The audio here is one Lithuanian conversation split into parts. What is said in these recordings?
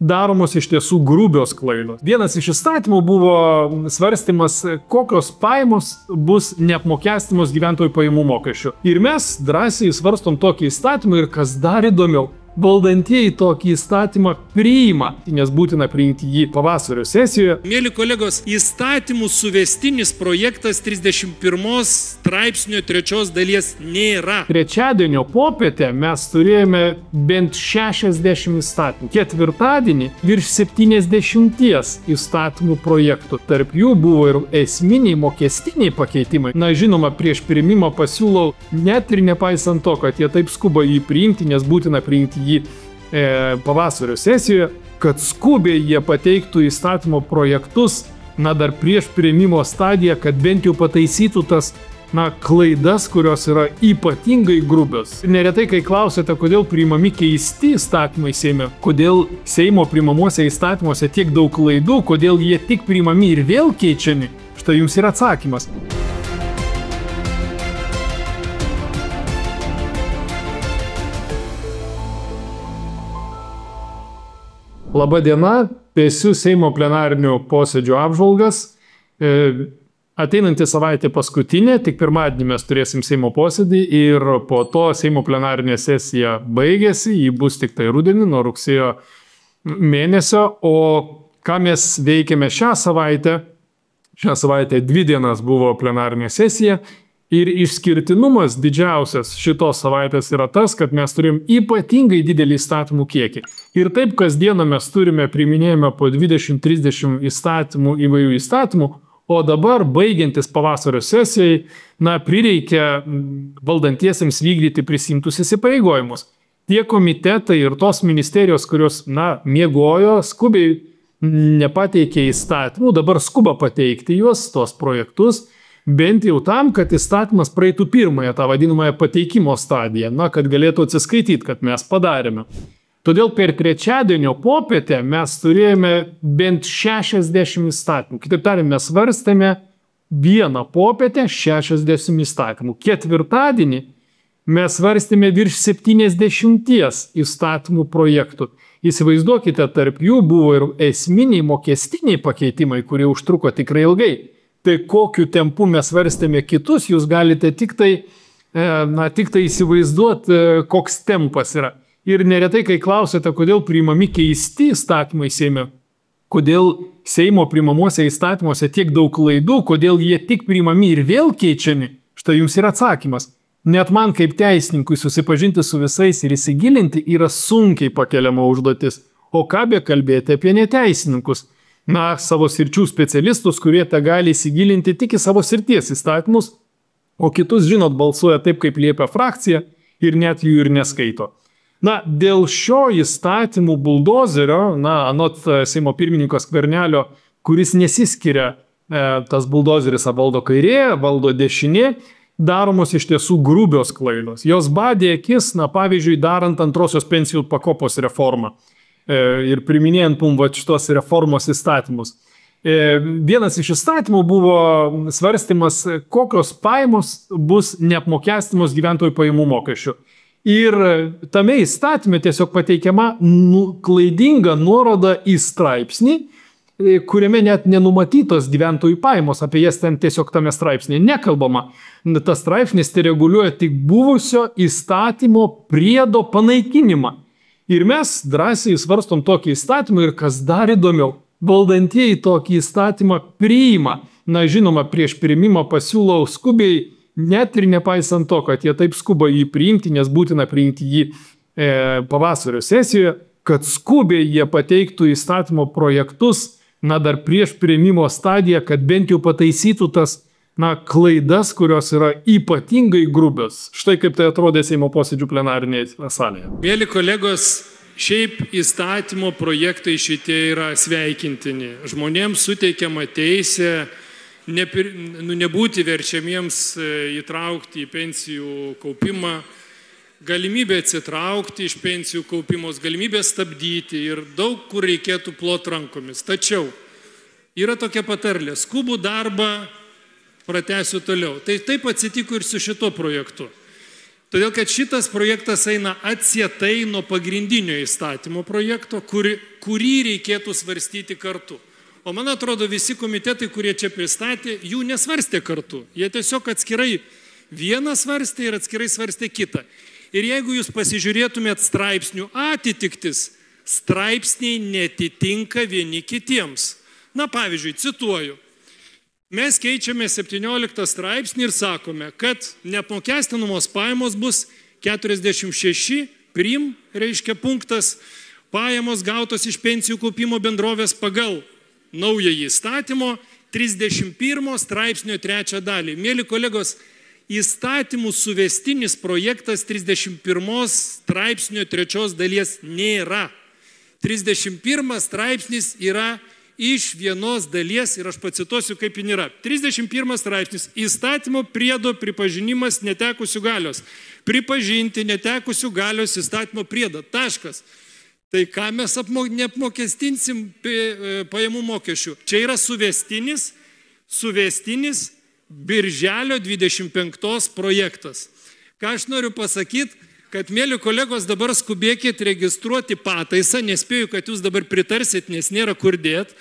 daromos iš tiesų grubios klaidos. Vienas iš įstatymų buvo svarstymas, kokios pajamos bus neapmokestinamos gyventojų pajamų mokesčių. Ir mes drąsiai svarstom tokį įstatymą ir kas dar įdomiau, valdantieji tokį įstatymą priima, nes būtina priimti jį pavasario sesijoje. Mėly kolegos, įstatymų suvestinis projektas 31 straipsnio 3 dalies nėra. Trečiadienio popietę mes turėjome bent 60 įstatymų. Ketvirtadienį virš 70 įstatymų projektų. Tarp jų buvo ir esminiai mokestiniai pakeitimai. Na, žinoma, prieš priėmimą pasiūlau, net ir nepaisant to, kad jie taip skuba jį priimti, nes būtina priimti jį pavasario sesijoje, kad skubiai jie pateiktų įstatymo projektus, na, dar prieš priėmimo stadiją, kad bent jau pataisytų tas, na, klaidas, kurios yra ypatingai grubios. Neretai, kai klausėte, kodėl priimami keisti įstatymai Seime, kodėl Seimo priimamuose įstatymuose tiek daug klaidų, kodėl jie tik priimami ir vėl keičiami, štai jums yra atsakymas. Labą dieną, tęsiu Seimo plenarinių posėdžių apžvalgas. Ateinantį savaitę paskutinė, tik pirmadienį mes turėsim Seimo posėdį ir po to Seimo plenarinė sesija baigėsi, ji bus tik tai rudenį nuo rugsėjo mėnesio. O ką mes veikėme šią savaitę? Šią savaitę 2 dienas buvo plenarinė sesija. Ir išskirtinumas didžiausias šitos savaitės yra tas, kad mes turim ypatingai didelį įstatymų kiekį. Ir taip kasdieną mes priiminėjame po 20-30 įstatymų, įvairių įstatymų, o dabar, baigiantis pavasario sesijai, na, prireikia valdantiesiems vykdyti prisiimtus įsipareigojimus. Tie komitetai ir tos ministerijos, kurios, na, miegojo, skubiai nepateikė įstatymų, dabar skuba pateikti juos, tos projektus, bent jau tam, kad įstatymas praeitų pirmąją, tą vadinamąją pateikimo stadiją, na, kad galėtų atsiskaityti, kad mes padarėme. Todėl per trečiadienio popietę mes turėjome bent 60 įstatymų. Kitaip tariant, mes svarstėme vieną popietę 60 įstatymų. Ketvirtadienį mes svarstėme virš 70 įstatymų projektų. Įsivaizduokite, tarp jų buvo ir esminiai mokestiniai pakeitimai, kurie užtruko tikrai ilgai. Tai kokiu tempu mes svarstėme kitus, jūs galite tik tai įsivaizduoti, koks tempas yra. Ir neretai, kai klausėte, kodėl priimami keisti įstatymai Seime, kodėl Seimo priimamuose įstatymuose tiek daug klaidų, kodėl jie tik priimami ir vėl keičiami, štai jums yra atsakymas. Net man kaip teisininkui susipažinti su visais ir įsigilinti yra sunkiai pakeliama užduotis. O ką be kalbėti apie neteisininkus? Na, savo sričių specialistus, kurie tą gali įsigilinti tik į savo srities įstatymus, o kitus, žinot, balsuoja taip, kaip liepia frakcija ir net jų ir neskaito. Na, dėl šio įstatymų buldozerio, na, anot Seimo pirmininko Skvernelio, kuris nesiskiria, tas buldozeris valdo kairė, valdo dešinė, daromos iš tiesų grubios klaidos. Jos badė akis, na, pavyzdžiui, darant antrosios pensijų pakopos reformą. Ir priminėjant šitos reformos įstatymus. Vienas iš įstatymų buvo svarstymas, kokios pajamos bus neapmokestinamos gyventojų pajamų mokesčių. Ir tame įstatyme tiesiog pateikiama klaidinga nuoroda į straipsnį, kuriame net nenumatytos gyventojų pajamos, apie jas ten tiesiog tame straipsnėje nekalbama. Tas straipsnis tai reguliuoja tik buvusio įstatymo priedo panaikinimą. Ir mes drąsiai svarstom tokį įstatymą ir kas dar įdomiau, valdantieji tokį įstatymą priima. Na, žinoma, prieš priėmimą pasiūlau skubiai, net ir nepaisant to, kad jie taip skuba jį priimti, nes būtina priimti jį pavasario sesijoje, kad skubiai jie pateiktų įstatymo projektus, na, dar prieš priėmimo stadiją, kad bent jau pataisytų tas, na, klaidas, kurios yra ypatingai grubios. Štai kaip tai atrodė Seimo posėdžių plenarinėje salėje. Mėly kolegos, šiaip įstatymo projektai šitie yra sveikintini. Žmonėms suteikiama teisė nebūti verčiamiems įtraukti į pensijų kaupimą, galimybė atsitraukti iš pensijų kaupimos, galimybė stabdyti ir daug kur reikėtų plot rankomis. Tačiau yra tokia patarlė, skubų darbą pratęsiu toliau. Tai taip atsitiko ir su šito projektu. Todėl, kad šitas projektas eina atsietai nuo pagrindinio įstatymo projekto, kurį reikėtų svarstyti kartu. O man atrodo, visi komitetai, kurie čia pristatė, jų nesvarstė kartu. Jie tiesiog atskirai vieną svarstė ir atskirai svarstė kitą. Ir jeigu jūs pasižiūrėtumėt straipsnių atitiktis, straipsniai netitinka vieni kitiems. Na, pavyzdžiui, cituoju. Mes keičiame 17 straipsnį ir sakome, kad neapmokestinamos pajamos bus 46 prim, reiškia punktas, pajamos gautos iš pensijų kaupimo bendrovės pagal naująjį įstatymo 31 straipsnio 3 dalį. Mėly kolegos, įstatymų suvestinis projektas 31 straipsnio 3 dalies nėra. 31 straipsnis yra iš vienos dalies ir aš pacituosiu, kaip jin yra. 31 straipsnis. Įstatymo priedo pripažinimas netekusių galios. Pripažinti netekusių galios įstatymo priedą. Taškas. Tai ką mes neapmokestinsim pajamų mokesčių? Čia yra suvestinis Birželio 25 projektas. Ką aš noriu pasakyti, kad, mėly kolegos, dabar skubėkit registruoti pataisą, nespėju, kad jūs dabar pritarsit, nes nėra kur dėt,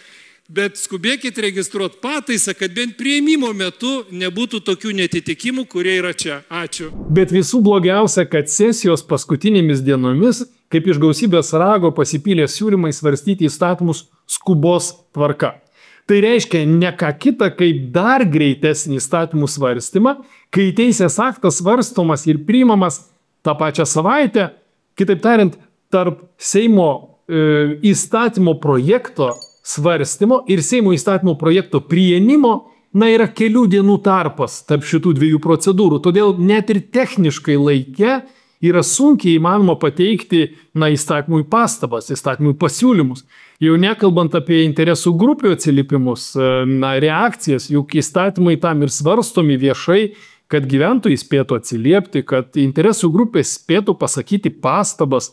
bet skubėkit registruoti pataisą, kad bent priėmimo metu nebūtų tokių netitikimų, kurie yra čia. Ačiū. Bet visų blogiausia, kad sesijos paskutinėmis dienomis, kaip iš gausybės rago, pasipylė siūlymai svarstyti įstatymus skubos tvarka. Tai reiškia ne ką kita, kaip dar greitesnį įstatymų svarstymą, kai teisės aktas svarstomas ir priimamas tą pačią savaitę, kitaip tariant, tarp Seimo įstatymo projekto svarstymo ir Seimo įstatymo projekto priėmimo, yra kelių dienų tarpas tarp šitų dviejų procedūrų. Todėl net ir techniškai laike yra sunkiai įmanoma pateikti įstatymui pastabas, įstatymui pasiūlymus. Jau nekalbant apie interesų grupių atsilipimus, reakcijas, juk įstatymai tam ir svarstomi viešai, kad gyventojai spėtų atsiliepti, kad interesų grupės spėtų pasakyti pastabas,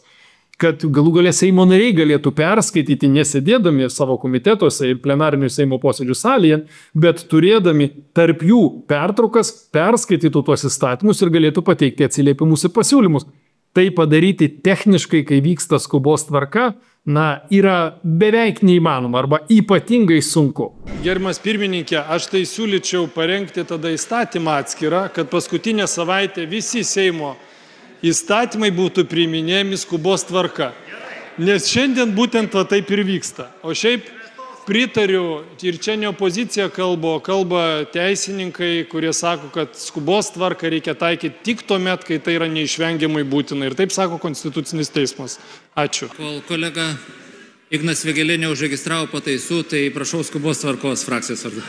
kad galų gale Seimo nariai galėtų perskaityti, nesėdėdami savo komitetuose ir plenarinių Seimo posėdžių salėje, bet turėdami tarp jų pertraukas, perskaitytų tuos įstatymus ir galėtų pateikti atsiliepimus ir pasiūlymus. Tai padaryti techniškai, kai vyksta skubos tvarka, yra beveik neįmanoma arba ypatingai sunku. Gerbiamas pirmininkė, aš tai siūlyčiau parengti tada įstatymą atskirą, kad paskutinę savaitę visi Seimo įstatymai būtų priiminėjami skubos tvarka. Nes šiandien būtent taip ir vyksta. O šiaip pritariu, ir čia ne opozicija kalba teisininkai, kurie sako, kad skubos tvarką reikia taikyti tik tuomet, kai tai yra neišvengiamai būtina. Ir taip sako Konstitucinis teismas. Ačiū. Kol kolega Ignas Vėgėlė neužregistravo pataisų, tai prašau skubos tvarkos frakcijos vardu.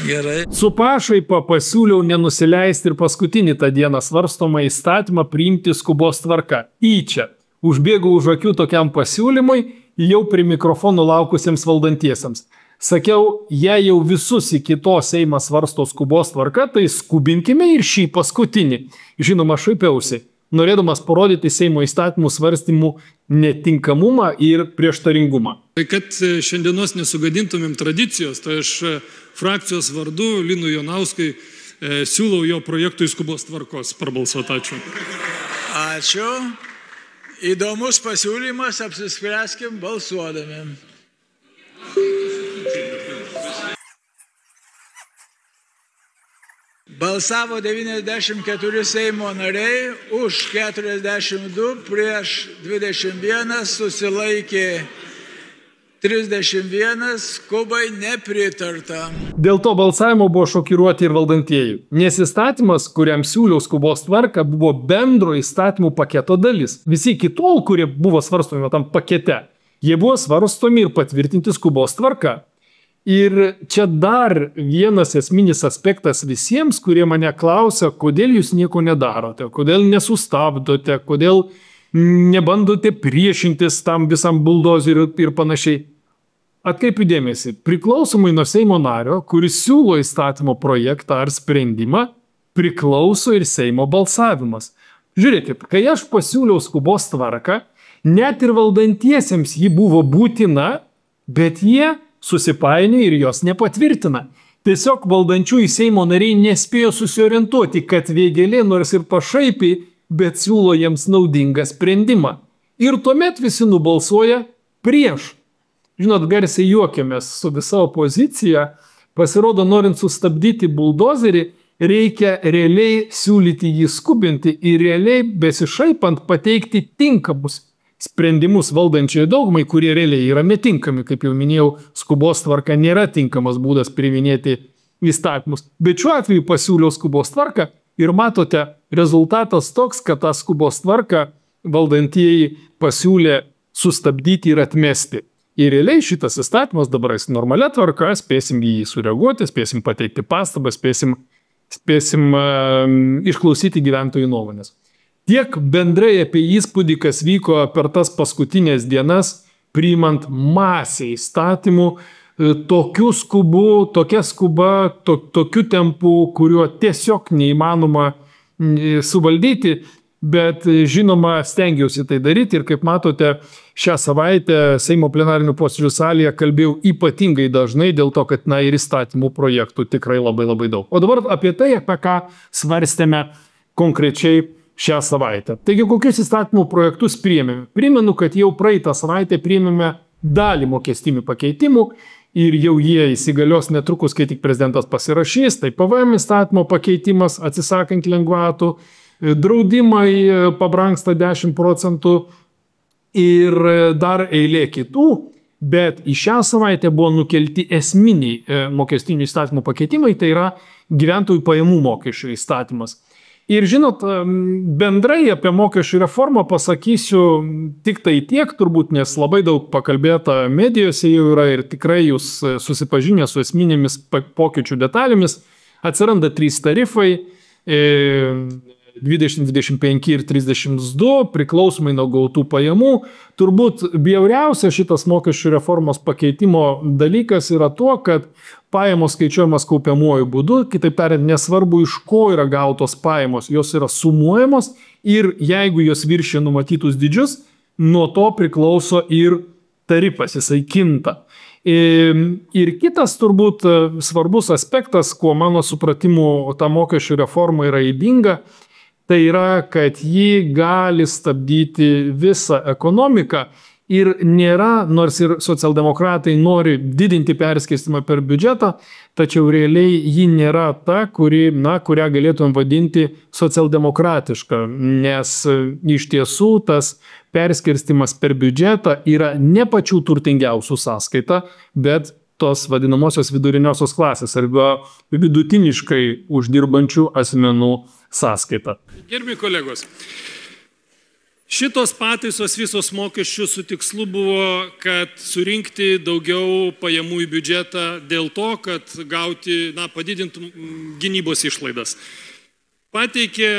Gerai. Su pašaipa pasiūliau nenusileisti ir paskutinį tą dieną svarstomą įstatymą priimti skubos tvarka. Čia. Užbėgau už akių tokiam pasiūlymui, jau prie mikrofonų laukusiems valdantiesiems. Sakiau, jei jau visus iki to Seimas svarsto skubos tvarka, tai skubinkime ir šį paskutinį. Žinoma, šaipiausi, norėdamas parodyti Seimo įstatymų svarstymų netinkamumą ir prieštaringumą. Tai kad šiandienos nesugadintumėm tradicijos, tai aš frakcijos vardu Linui Jonauskui siūlau jo projektui skubos tvarkos prabalsuoti. Ačiū. Ačiū. Įdomus pasiūlymas, apsispręskim balsuodami. Balsavo 94 Seimo nariai, už 42, prieš 21, susilaikė 31, skubai nepritarta. Dėl to balsavimo buvo šokiruoti ir valdantieji, nes įstatymas, kuriam siūliau skubos tvarką, buvo bendro įstatymų paketo dalis. Visi iki tol, kurie buvo svarstomi tam pakete, jie buvo svarstomi ir patvirtinti skubos tvarka. Ir čia dar vienas esminis aspektas visiems, kurie mane klausia, kodėl jūs nieko nedarote, kodėl nesustabdote, kodėl nebandote priešintis tam visam buldozeriu ir panašiai. Atkreipiu dėmesį, priklausomai nuo Seimo nario, kuris siūlo įstatymo projektą ar sprendimą, priklauso ir Seimo balsavimas. Žiūrėkit, kai aš pasiūliau skubos tvarką, net ir valdantiesiems ji buvo būtina, bet jie susipainioja ir jos nepatvirtina. Tiesiog valdančiųjų Seimo nariai nespėjo susiorientuoti, kad Vėgėlė nors ir pašaipiai, bet siūlo jiems naudingą sprendimą. Ir tuomet visi nubalsuoja prieš. Žinot, garsiai juokiamės su visa opozicija. Pasirodo, norint sustabdyti buldozerį, reikia realiai siūlyti jį skubinti ir realiai besišaipant pateikti tinkamus sprendimus valdančioje daugumai, kurie realiai yra netinkami. Kaip jau minėjau, skubos tvarka nėra tinkamas būdas priiminėti įstatymus. Bet šiuo atveju pasiūliau skubos tvarką ir matote, rezultatas toks, kad tą skubos tvarką valdantieji pasiūlė sustabdyti ir atmesti. Ir realiai šitas įstatymas dabar normalia tvarka, spėsim jį sureaguoti, spėsim pateikti pastabą, spėsim išklausyti gyventojų nuomonės. Tiek bendrai apie įspūdį, kas vyko per tas paskutinės dienas, priimant masę įstatymų, tokia skuba, tokiu tempu, kuriuo tiesiog neįmanoma suvaldyti, bet žinoma, stengiausi tai daryti ir kaip matote, šią savaitę Seimo plenarinių posėdžių salėje kalbėjau ypatingai dažnai dėl to, kad ir įstatymų projektų tikrai labai daug. O dabar apie tai, apie ką svarstėme konkrečiai šią savaitę. Taigi, kokius įstatymų projektus priėmėme? Primenu, kad jau praeitą savaitę priėmėme dalį mokestinių pakeitimų ir jau jie įsigalios netrukus, kai tik prezidentas pasirašys. Tai PVM įstatymo pakeitimas atsisakant lengvatų, draudimai pabrangsta 10% ir dar eilė kitų, bet į šią savaitę buvo nukelti esminiai mokestinių įstatymų pakeitimai, tai yra gyventojų pajamų mokesčių įstatymas. Ir žinot, bendrai apie mokesčių reformą pasakysiu tik tai tiek, turbūt, nes labai daug pakalbėta medijose jau yra ir tikrai jūs susipažinę su esminėmis pokyčių detalėmis. Atsiranda 3 tarifai, 20, 25 ir 32, priklausomai nuo gautų pajamų. Turbūt bjauriausia šitas mokesčių reformos pakeitimo dalykas yra tuo, kad pajamos skaičiuojamas kaupiamuoju būdu, kitaip tariant, nesvarbu iš ko yra gautos pajamos, jos yra sumuojamos ir jeigu jos viršė numatytus dydžius, nuo to priklauso ir tarifas, jisai kinta. Ir kitas turbūt svarbus aspektas, kuo mano supratimu ta mokesčių reforma yra ydinga, tai yra, kad ji gali stabdyti visą ekonomiką ir nėra, nors ir socialdemokratai nori didinti perskirstimą per biudžetą, tačiau realiai ji nėra ta, kurią galėtum vadinti socialdemokratiška, nes iš tiesų tas perskirstimas per biudžetą yra ne pačių turtingiausių sąskaita, bet tos vadinamosios viduriniosios klasės arba vidutiniškai uždirbančių asmenų sąskaita. Gerbiami kolegos, šitos pataisos visos mokesčių su tikslu buvo, kad surinkti daugiau pajamų į biudžetą dėl to, kad padidintų gynybos išlaidas. Pateikė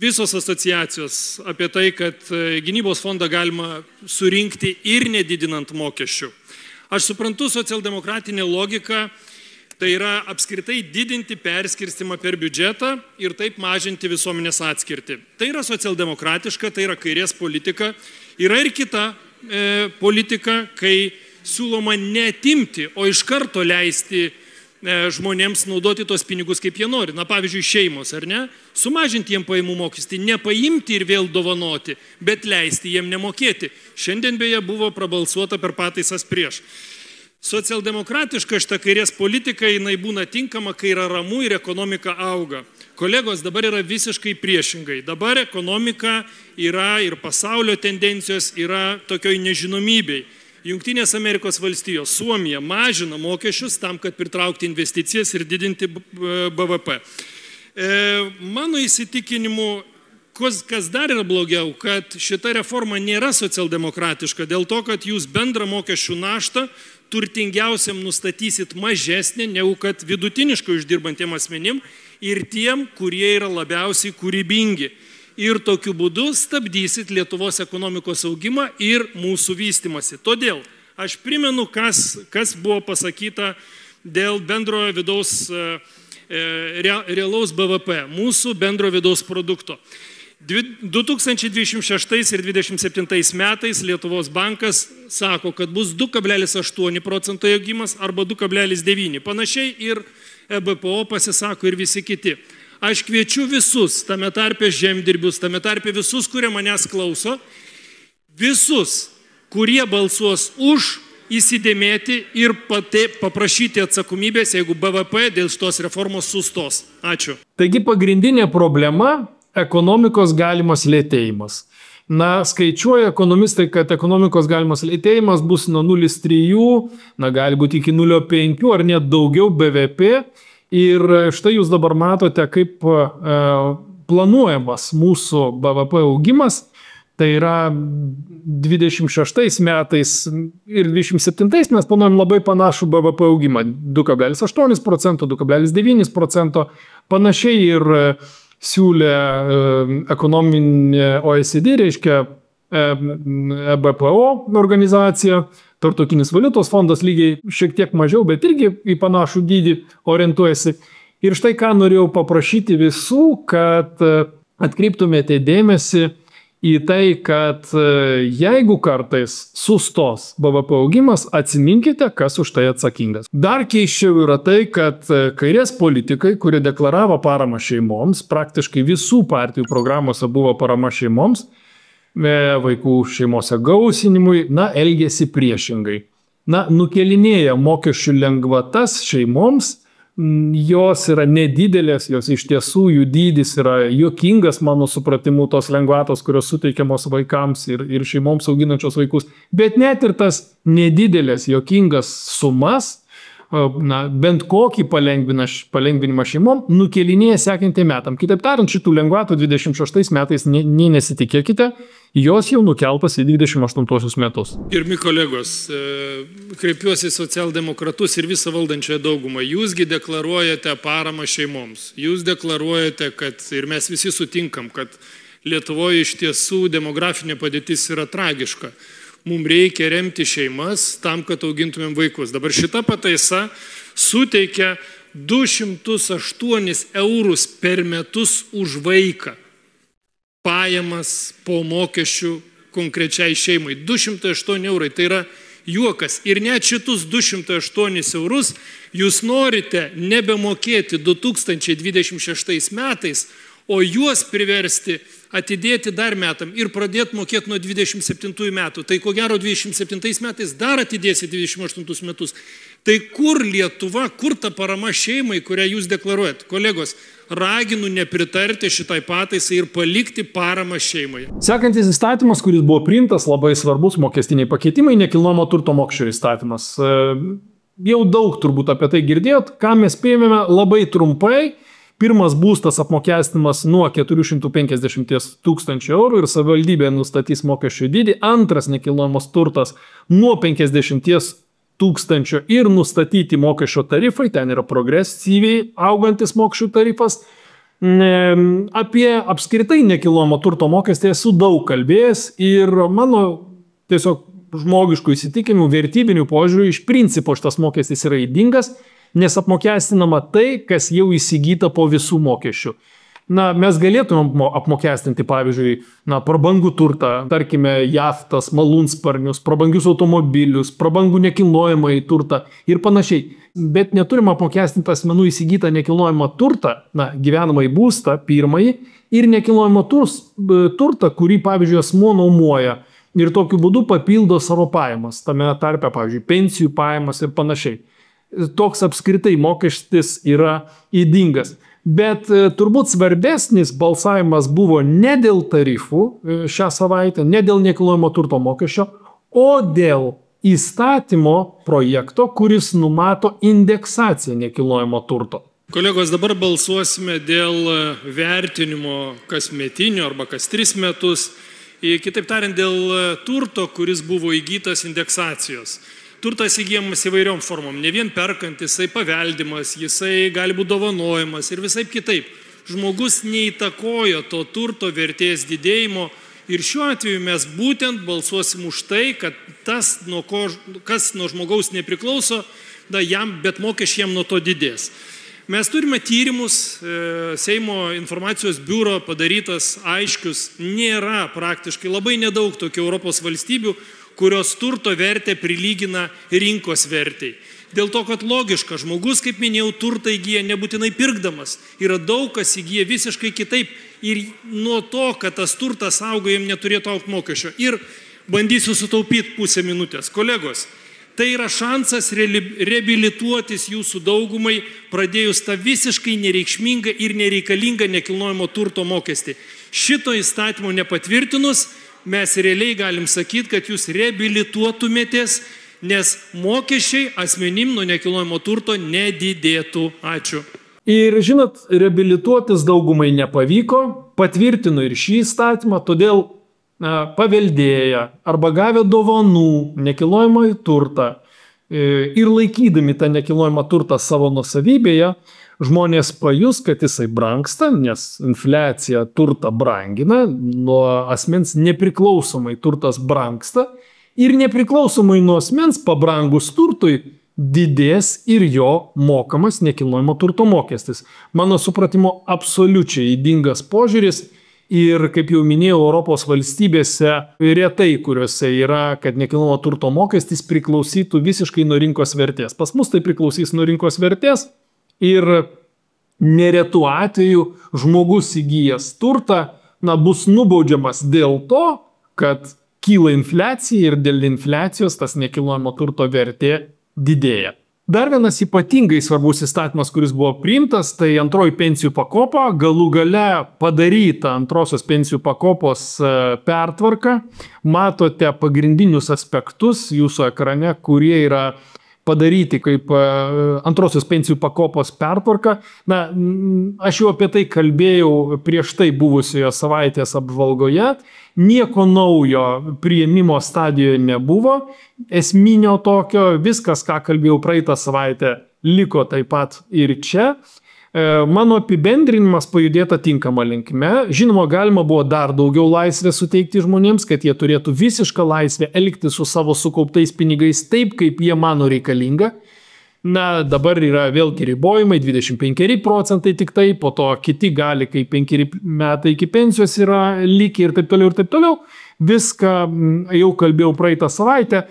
visos asociacijos apie tai, kad gynybos fondą galima surinkti ir nedidinant mokesčių. Aš suprantu socialdemokratinę logiką, tai yra apskritai didinti perskirstimą per biudžetą ir taip mažinti visuomenės atskirtį. Tai yra socialdemokratiška, tai yra kairės politika. Yra ir kita politika, kai siūloma neatimti, o iš karto leisti žmonėms naudoti tos pinigus, kaip jie nori. Pavyzdžiui, šeimos, ar ne? Sumažinti jiem pajamų mokestį, nepaimti ir vėl dovanoti, bet leisti jiem nemokėti. Šiandien beje buvo prabalsuota per pataisas prieš. Socialdemokratiška šita kairės politika, jinai būna tinkama, kai yra ramu ir ekonomika auga. Kolegos, dabar yra visiškai priešingai. Dabar ekonomika yra ir pasaulio tendencijos yra tokioj nežinomybei. Jungtinės Amerikos valstijos, Suomija mažina mokesčius tam, kad pritraukti investicijas ir didinti BVP. Mano įsitikinimu, kas dar yra blogiau, kad šita reforma nėra socialdemokratiška dėl to, kad jūs bendrą mokesčių naštą turtingiausiam nustatysit mažesnė, negu kad vidutiniškai uždirbantiem asmenim ir tiem, kurie yra labiausiai kūrybingi. Ir tokiu būdu stabdysit Lietuvos ekonomikos augimą ir mūsų vystimasi. Todėl aš primenu, kas buvo pasakyta dėl bendrojo vidaus realaus BVP, mūsų bendrojo vidaus produkto. 2026 ir 2027 metais Lietuvos bankas sako, kad bus 2,8% augimas arba 2,9%. Panašiai ir EBPO pasisako ir visi kiti. Aš kviečiu visus, tame tarpe žemdirbius, tame tarpe visus, kurie manęs klauso, visus, kurie balsuos už, įsidėmėti ir paprašyti atsakomybės, jeigu BVP dėl šitos reformos sustos. Ačiū. Taigi pagrindinė problema – ekonomikos galimas lėtėjimas. Na, skaičiuoja ekonomistai, kad ekonomikos galimas lėtėjimas bus nuo 0,3, gali būti iki 0,5 ar net daugiau BVP. Ir štai jūs dabar matote, kaip planuojamas mūsų BVP augimas. Tai yra 26 metais ir 27 mes planuojam labai panašų BVP augimą. 2,8%, 2,9%. Panašiai ir siūlė ekonominė OECD, reiškia EBPO organizacija. Tarptautinis valiutos fondas lygiai šiek tiek mažiau, bet irgi į panašų dydį orientuojasi. Ir štai ką norėjau paprašyti visų, kad atkreiptumėte dėmesį į tai, kad jeigu kartais sustos BVP augimas, atsiminkite, kas už tai atsakingas. Dar keisčiau yra tai, kad kairės politikai, kurie deklaravo paramą šeimoms, praktiškai visų partijų programuose buvo parama šeimoms, vaikų šeimose gausinimui, elgėsi priešingai. Nukelinėja mokesčių lengvatas šeimoms, jos yra nedidelės, jos iš tiesų jų dydis yra juokingas, mano supratimu, tos lengvatos, kurios suteikiamos vaikams ir šeimoms auginančios vaikus, bet net ir tas nedidelės, juokingas sumas, bent kokį palengvinimą šeimom nukelinėja sekantį metam. Kitaip tariant, šitų lengvatų 26 metais nesitikėkite, jos jau nukeltas į 28 metus. Gerbiami kolegos, kreipiuosi į socialdemokratus ir visą valdančiąją daugumą. Jūsgi deklaruojate paramą šeimoms. Jūs deklaruojate, kad ir mes visi sutinkam, kad Lietuvoje iš tiesų demografinė padėtis yra tragiška. Mums reikia remti šeimas tam, kad augintumėm vaikus. Dabar šita pataisa suteikia 208 eurus per metus už vaiką. Pajamas po mokesčių konkrečiai šeimai. 208 eurai, tai yra juokas. Ir net šitus 208 eurus jūs norite nebemokėti 2026 metais, o juos priversti atidėti dar metam ir pradėti mokėti nuo 27 metų. Tai ko gero 27 metais dar atidėsi 28 metus. Tai kur Lietuva, kur ta parama šeimai, kurią jūs deklaruojat? Kolegos, raginu nepritarti šitai pataisai ir palikti paramą šeimai. Sekantis įstatymas, kuris buvo priimtas, labai svarbus mokestiniai pakeitimai, nekilnojamo turto mokesčio įstatymas. Jau daug turbūt apie tai girdėjot, ką mes spėjome labai trumpai. Pirmas būstas apmokestinimas nuo 450 tūkstančių eurų ir savivaldybė nustatys mokesčių dydį. Antras nekilnojamas turtas nuo 50 tūkstančių ir nustatyti mokesčio tarifai. Ten yra progresyviai augantis mokesčių tarifas. Apie apskritai nekilnojamo turto mokestį esu daug kalbėjęs ir mano tiesiog žmogiškų įsitikinimų, vertybinių požiūrių iš principo šitas mokestis yra ydingas, nes apmokestinama tai, kas jau įsigyta po visų mokesčių. Mes galėtume apmokestinti, pavyzdžiui, prabangų turtą, tarkime, jachtas, malūnsparnius, prabangius automobilius, prabangų nekilnojamąjį turtą ir panašiai. Bet neturime apmokestinti asmenų įsigytą nekilnojamą turtą, gyvenamąjį būstą, pirmąjį, ir nekilnojamą turtą, kurį, pavyzdžiui, asmuo nuomoja ir tokiu būdu papildo savo pajamas, tame tarpe, pavyzdžiui, pensijų pajamas ir panašiai. Toks apskritai mokestis yra ydingas. Bet turbūt svarbesnis balsavimas buvo ne dėl tarifų šią savaitę, ne dėl nekilnojamo turto mokesčio, o dėl įstatymo projekto, kuris numato indeksaciją nekilnojamo turto. Kolegos, dabar balsuosime dėl vertinimo kasmetinio arba kas 3 metus. Kitaip tariant, dėl turto, kuris buvo įgytas indeksacijos. Turtas įgyjamas įvairiom formom, ne vien perkant, jisai paveldimas, jisai gali būti dovanojimas ir visai kitaip. Žmogus neįtakojo to turto vertės didėjimo ir šiuo atveju mes būtent balsuosim už tai, kad tas, kas nuo žmogaus nepriklauso, bet mokesčiai jam nuo to didės. Mes turime tyrimus, Seimo informacijos biuro padarytas aiškius, nėra praktiškai labai nedaug tokių Europos valstybių, kurios turto vertę prilygina rinkos vertei. Dėl to, kad logiška, žmogus, kaip minėjau, turtą įgyja nebūtinai pirkdamas. Yra daug, kas įgyja visiškai kitaip ir nuo to, kad tas turtas auga, jam neturėtų augti mokesčio. Ir bandysiu sutaupyti pusę minutės. Kolegos, tai yra šansas reabilituotis jūsų daugumai, pradėjus tą visiškai nereikšmingą ir nereikalingą nekilnojamo turto mokestį. Šito įstatymo nepatvirtinus, mes realiai galim sakyti, kad jūs reabilituotumėtės, nes mokesčiai asmenim nuo nekilnojamo turto nedidėtų. Ačiū. Ir žinot, reabilituotis daugumai nepavyko, patvirtino ir šį įstatymą, todėl paveldėję arba gavę dovanų nekilnojamąjį turtą ir laikydami tą nekilnojamą turtą savo nuosavybėje, žmonės pajus, kad jisai brangsta, nes infliacija turtą brangina, nuo asmens nepriklausomai turtas brangsta ir nepriklausomai nuo asmens pabrangus turtui didės ir jo mokamas nekilnojamo turto mokestis. Mano supratimo absoliučiai ydingas požiūris. Ir, kaip jau minėjau, Europos valstybėse retai, kuriuose yra, kad nekilnojamo turto mokestis priklausytų visiškai nuo rinkos vertės. Pas mus tai priklausys nuo rinkos vertės ir neretų atveju žmogus įgyjęs turtą bus nubaudžiamas dėl to, kad kyla infliacija ir dėl infliacijos tas nekilnojamo turto vertė didėja. Dar vienas ypatingai svarbus įstatymas, kuris buvo priimtas, tai antroji pensijų pakopa, galų gale padaryta antrosios pensijų pakopos pertvarka. Matote pagrindinius aspektus jūsų ekrane, kurie yra padaryti kaip antrosios pensijų pakopos pertvarka. Aš jau apie tai kalbėjau prieš tai buvusioje savaitės apžvalgoje. Nieko naujo priėmimo stadijoje nebuvo. Esminio tokio, viskas, ką kalbėjau praeitą savaitę, liko taip pat ir čia. Mano apibendrinimas pajudėta tinkama linkme. Žinoma, galima buvo dar daugiau laisvės suteikti žmonėms, kad jie turėtų visišką laisvę elgti su savo sukauptais pinigais taip, kaip jie mano reikalinga. Dabar yra vėlgi ribojimai, 25% tik tai, po to kiti gali, kai 5 metai iki pensijos yra likę ir taip toliau ir taip toliau. Viską jau kalbėjau praeitą savaitę.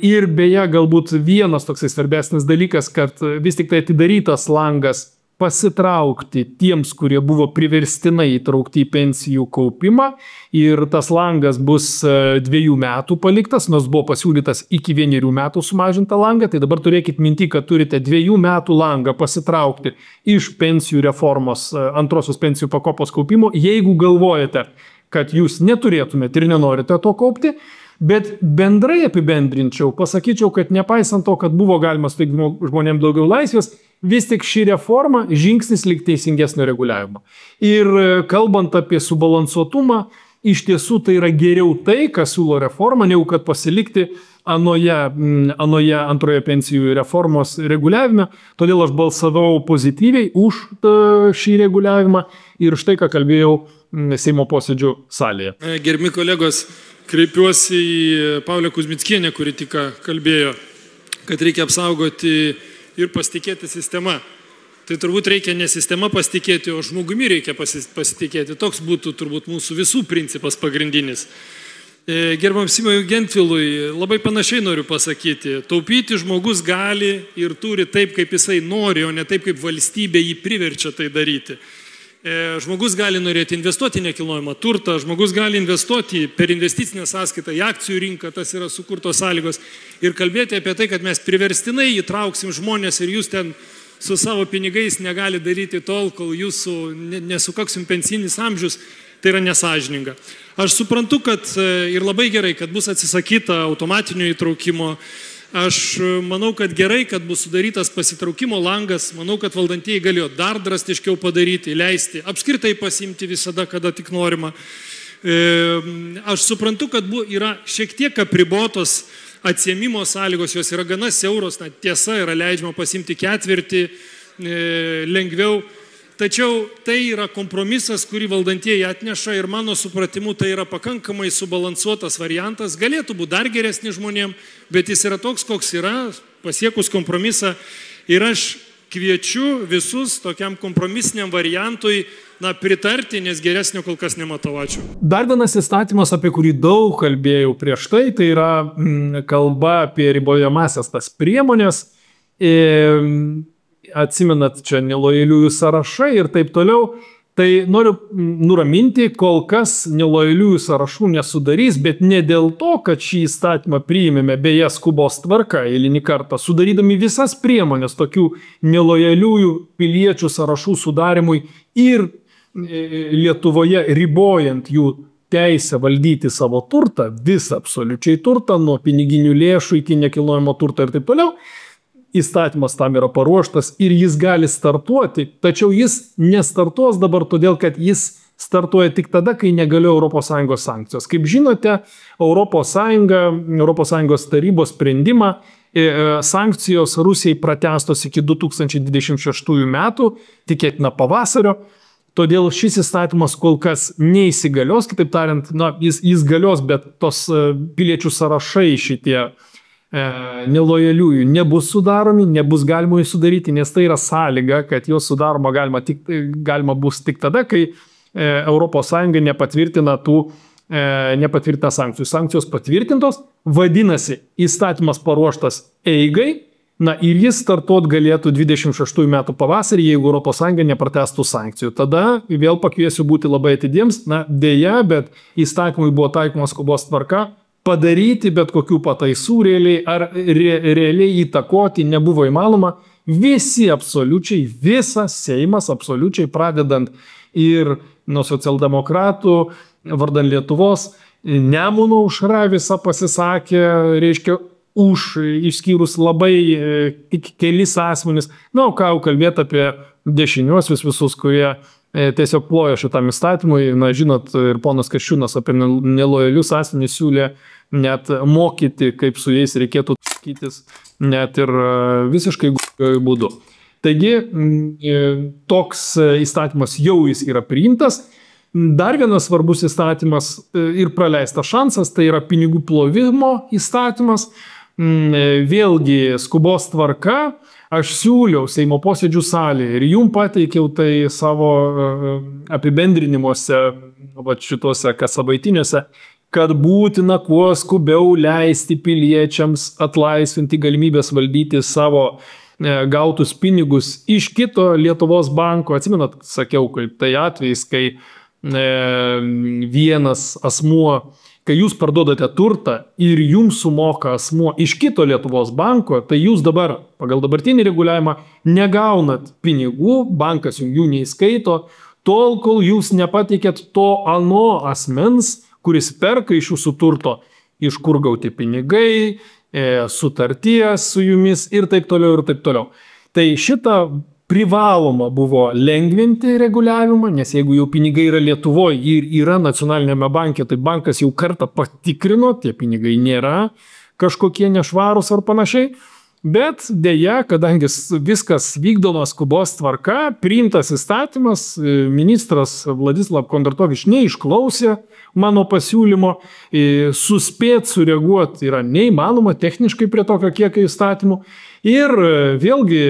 Ir beje, galbūt vienas toksai svarbesnis dalykas, kad vis tik tai atidarytas langas pasitraukti tiems, kurie buvo priverstinai įtraukti į pensijų kaupimą. Ir tas langas bus 2 metų paliktas, nors buvo pasiūlytas iki 1 metų sumažintą langą. Tai dabar turėkit minti, kad turite 2 metų langą pasitraukti iš pensijų reformos antrosios pensijų pakopos kaupimo, jeigu galvojate, kad jūs neturėtumėte ir nenorite to kaupti. Bet bendrai apibendrinčiau, pasakyčiau, kad nepaisant to, kad buvo galima suteikti žmonėms daugiau laisvės, vis tik ši reforma žingsnis link teisingesnio reguliavimo. Ir kalbant apie subalansuotumą, iš tiesų tai yra geriau tai, kas siūlo reforma, negu kad pasilikti anoje antroje pensijų reformos reguliavime. Todėl aš balsavau pozityviai už šį reguliavimą ir štai ką kalbėjau Seimo posėdžių salėje. Gerbiami kolegos, kreipiuosi į Paulę Kuzmickienę, kuri tik kalbėjo, kad reikia apsaugoti ir pasitikėti sistema. Tai turbūt reikia ne sistema pasitikėti, o žmogumi reikia pasitikėti. Toks būtų turbūt mūsų visų principas pagrindinis. Gerbiamam Simui Gentvilui labai panašiai noriu pasakyti. Taupyti žmogus gali ir turi taip, kaip jisai nori, o ne taip, kaip valstybė jį priverčia tai daryti. Žmogus gali norėti investuoti į nekilnojamą turtą, žmogus gali investuoti per investicinę sąskaitą į akcijų rinką, tas yra sukurtos sąlygos. Ir kalbėti apie tai, kad mes priverstinai įtrauksim žmonės ir jūs ten su savo pinigais negali daryti tol, kol jūsų nesukaksim pensinis amžius, tai yra nesąžininga. Aš suprantu, kad ir labai gerai, kad bus atsisakyta automatinio įtraukimo. Aš manau, kad gerai, kad bus sudarytas pasitraukimo langas, manau, kad valdantieji galėjo dar drastiškiau padaryti, leisti, apskritai pasiimti visada, kada tik norima. Aš suprantu, kad yra šiek tiek apribotos atsiėmimo sąlygos, jos yra gana siauros, tiesa, yra leidžiama pasiimti 1/4 lengviau. Tačiau tai yra kompromisas, kurį valdantieji atneša ir mano supratimu tai yra pakankamai subalansuotas variantas. Galėtų būti dar geresni žmonėm, bet jis yra toks, koks yra, pasiekus kompromisą. Ir aš kviečiu visus tokiam kompromisiniam variantui pritarti, nes geresnio kol kas nematau. Ačiū. Dar vienas įstatymas, apie kurį daug kalbėjau prieš tai yra kalba apie ribojamasias tas priemonės. Atsimenat, čia nelojaliųjų sąrašai ir taip toliau. Tai noriu nuraminti, kol kas nelojaliųjų sąrašų nesudarys, bet ne dėl to, kad šį įstatymą priėmėme beje skubos tvarka eilinį kartą, sudarydami visas priemonės tokių nelojaliųjų piliečių sąrašų sudarimui ir Lietuvoje ribojant jų teisę valdyti savo turtą, visą absoliučiai turtą, nuo piniginių lėšų iki nekilnojamo turto ir taip toliau. Įstatymas tam yra paruoštas ir jis gali startuoti, tačiau jis nestartuos dabar todėl, kad jis startuoja tik tada, kai negalioja ES sankcijos. Kaip žinote, ES tarybos sprendimą sankcijos Rusijai pratęstos iki 2026 metų, tikėtina pavasario. Todėl šis įstatymas kol kas neįsigalios, kitaip tariant, jis galios, bet tos piliečių sąrašai šitie nelojaliųjų nebus sudaromi, nebus galima jų sudaryti, nes tai yra sąlyga, kad jos sudaroma galima bus tik tada, kai ES nepatvirtina sankcijų. Sankcijos patvirtintos, vadinasi, įstatymas paruoštas eigai, ir jis startuot galėtų 26 metų pavasarį, jeigu ES nepratęstų sankcijų. Tada vėl pakviesiu būti labai atidiems, dėja, bet įstatymui buvo taikomas skubos tvarka, padaryti bet kokių pataisų realiai ar realiai įtakoti nebuvo įmanoma. Visi absoliučiai, visas Seimas absoliučiai, pradedant ir nuo socialdemokratų, vardan Lietuvos, Nemuno aušra visą pasisakė, reiškia, išskyrus labai kelis asmenis. Ką jau kalbėti apie dešiniuosius visus, kurie tiesiog plojo šitam įstatymui. Žinot, ir ponas Kasčiūnas apie nelojalius asmenys siūlė net mokyti, kaip su jais reikėtų tvarkytis, net ir visiškai būdu. Taigi, toks įstatymas jau jis yra priimtas. Dar vienas svarbus įstatymas ir praleistas šansas, tai yra pinigų plovimo įstatymas. Vėlgi skubos tvarka, aš siūliau Seimo posėdžių salėje ir jums pateikiau tai savo apibendrinimuose, šituose kassavaitiniuose, kad būtina kuo skubiau leisti piliečiams atlaisvinti galimybės valdyti savo gautus pinigus iš kito Lietuvos banko. Atsimenat, sakiau, kaip tai atvejais, kai vienas asmuo, kai jūs parduodate turtą ir jums sumoka asmuo iš kito Lietuvos banko, tai jūs dabar, pagal dabartinį reguliavimą, negaunat pinigų, bankas jų neįskaito, tol, kol jūs nepateikėt to ano asmens, kuris perka iš jūsų turto, iš kur gauti pinigai, sutarties su jumis ir taip toliau ir taip toliau. Tai šitą privaloma buvo lengvinti reguliavimą, nes jeigu jau pinigai yra Lietuvoje ir yra nacionalinėme banke, tai bankas jau kartą patikrino, tie pinigai nėra kažkokie nešvarūs ar panašiai. Bet dėja, kadangi viskas vykdoma skubos tvarka, priimtas įstatymas, ministras Vladislav Kondratovič neišklausė mano pasiūlymo, suspėt sureaguoti yra neįmanoma techniškai prie tokio kiekio įstatymų. Ir vėlgi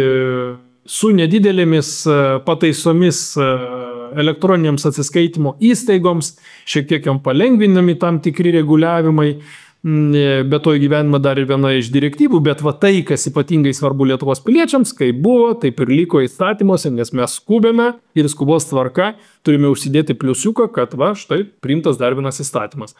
su nedidelėmis pataisomis elektroniniams atsiskaitimo įstaigoms, šiek tiek jom palengvinami tam tikri reguliavimai, be to įgyvenima dar ir viena iš direktyvų, bet tai, kas ypatingai svarbu Lietuvos piliečiams, kaip buvo, taip ir liko įstatymuose, nes mes skubėme ir skubos tvarka turime užsidėti pliusiuką, kad štai priimtas dar vienas įstatymas.